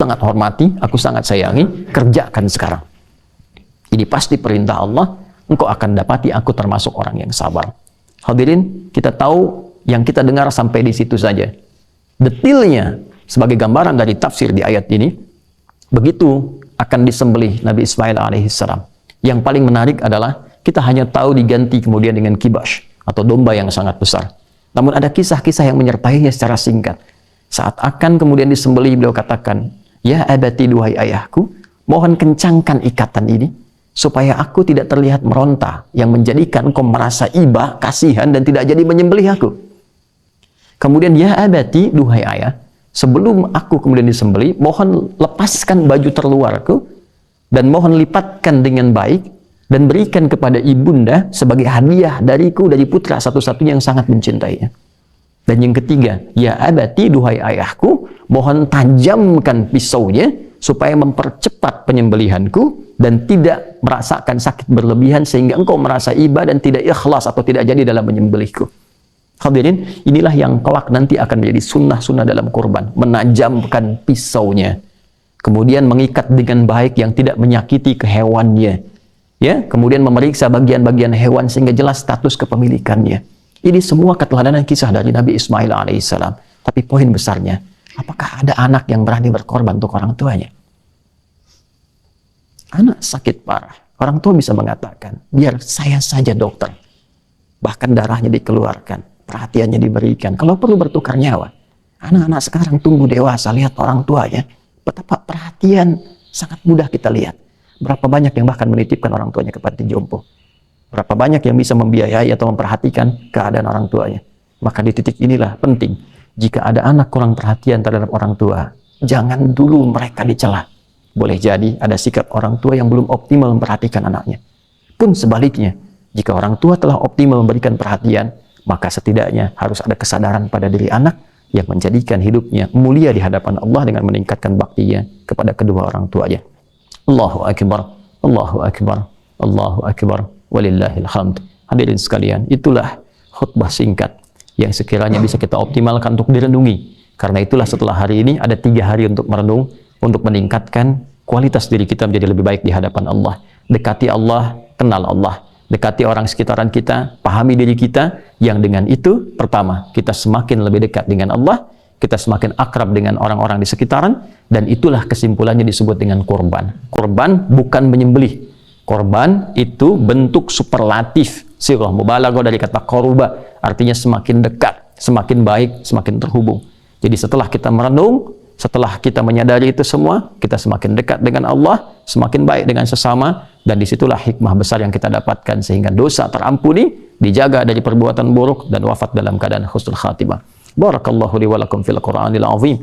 sangat hormati, aku sangat sayangi, kerjakan sekarang. Ini pasti perintah Allah, engkau akan dapati aku termasuk orang yang sabar. Hadirin, kita tahu yang kita dengar sampai di situ saja. Detilnya, sebagai gambaran dari tafsir di ayat ini, begitu akan disembelih Nabi Ismail alaihissalam. Yang paling menarik adalah, kita hanya tahu diganti kemudian dengan kibash, atau domba yang sangat besar. Namun ada kisah-kisah yang menyertainya secara singkat. Saat akan kemudian disembelih, beliau katakan, ya abati, duhai ayahku, mohon kencangkan ikatan ini, supaya aku tidak terlihat meronta, yang menjadikan engkau merasa iba, kasihan, dan tidak jadi menyembelih aku. Kemudian, ya abati, duhai ayah, sebelum aku kemudian disembelih, mohon lepaskan baju terluarku, dan mohon lipatkan dengan baik, dan berikan kepada ibunda sebagai hadiah dariku, dari putra satu-satunya yang sangat mencintainya. Dan yang ketiga, ya abati, duhai ayahku, mohon tajamkan pisaunya supaya mempercepat penyembelihanku dan tidak merasakan sakit berlebihan sehingga engkau merasa iba dan tidak ikhlas atau tidak jadi dalam menyembelihku. Hadirin, inilah yang kelak nanti akan menjadi sunnah-sunnah dalam kurban, menajamkan pisaunya, kemudian mengikat dengan baik yang tidak menyakiti ke hewannya, ya, kemudian memeriksa bagian-bagian hewan sehingga jelas status kepemilikannya. Ini semua keteladanan kisah dari Nabi Ismail alaihissalam. Tapi poin besarnya, apakah ada anak yang berani berkorban untuk orang tuanya? Anak sakit parah, orang tua bisa mengatakan, biar saya saja dokter. Bahkan darahnya dikeluarkan, perhatiannya diberikan, kalau perlu bertukar nyawa. Anak-anak sekarang tumbuh dewasa, lihat orang tuanya, betapa perhatian sangat mudah kita lihat. Berapa banyak yang bahkan menitipkan orang tuanya ke panti jompo. Berapa banyak yang bisa membiayai atau memperhatikan keadaan orang tuanya. Maka di titik inilah penting, jika ada anak kurang perhatian terhadap orang tua, jangan dulu mereka dicela. Boleh jadi ada sikap orang tua yang belum optimal memperhatikan anaknya. Pun sebaliknya, jika orang tua telah optimal memberikan perhatian, maka setidaknya harus ada kesadaran pada diri anak yang menjadikan hidupnya mulia di hadapan Allah dengan meningkatkan baktinya kepada kedua orang tuanya. Allahu Akbar, Allahu Akbar, Allahu Akbar, walillahil hamd. Hadirin sekalian, itulah khutbah singkat yang sekiranya bisa kita optimalkan untuk direnungi. Karena itulah setelah hari ini ada 3 hari untuk merenung, untuk meningkatkan kualitas diri kita menjadi lebih baik di hadapan Allah. Dekati Allah, kenal Allah. Dekati orang sekitaran kita, pahami diri kita, yang dengan itu, pertama, kita semakin lebih dekat dengan Allah, kita semakin akrab dengan orang-orang di sekitaran, dan itulah kesimpulannya disebut dengan korban. Korban bukan menyembelih. Korban itu bentuk superlatif, sirah mubalaghah dari kata qaruba, artinya semakin dekat, semakin baik, semakin terhubung. Jadi setelah kita merenung, setelah kita menyadari itu semua, kita semakin dekat dengan Allah, semakin baik dengan sesama, dan disitulah hikmah besar yang kita dapatkan sehingga dosa terampuni, dijaga dari perbuatan buruk, dan wafat dalam keadaan husnul khatimah. Barakallahu li wa lakum fil Qur'anil azim.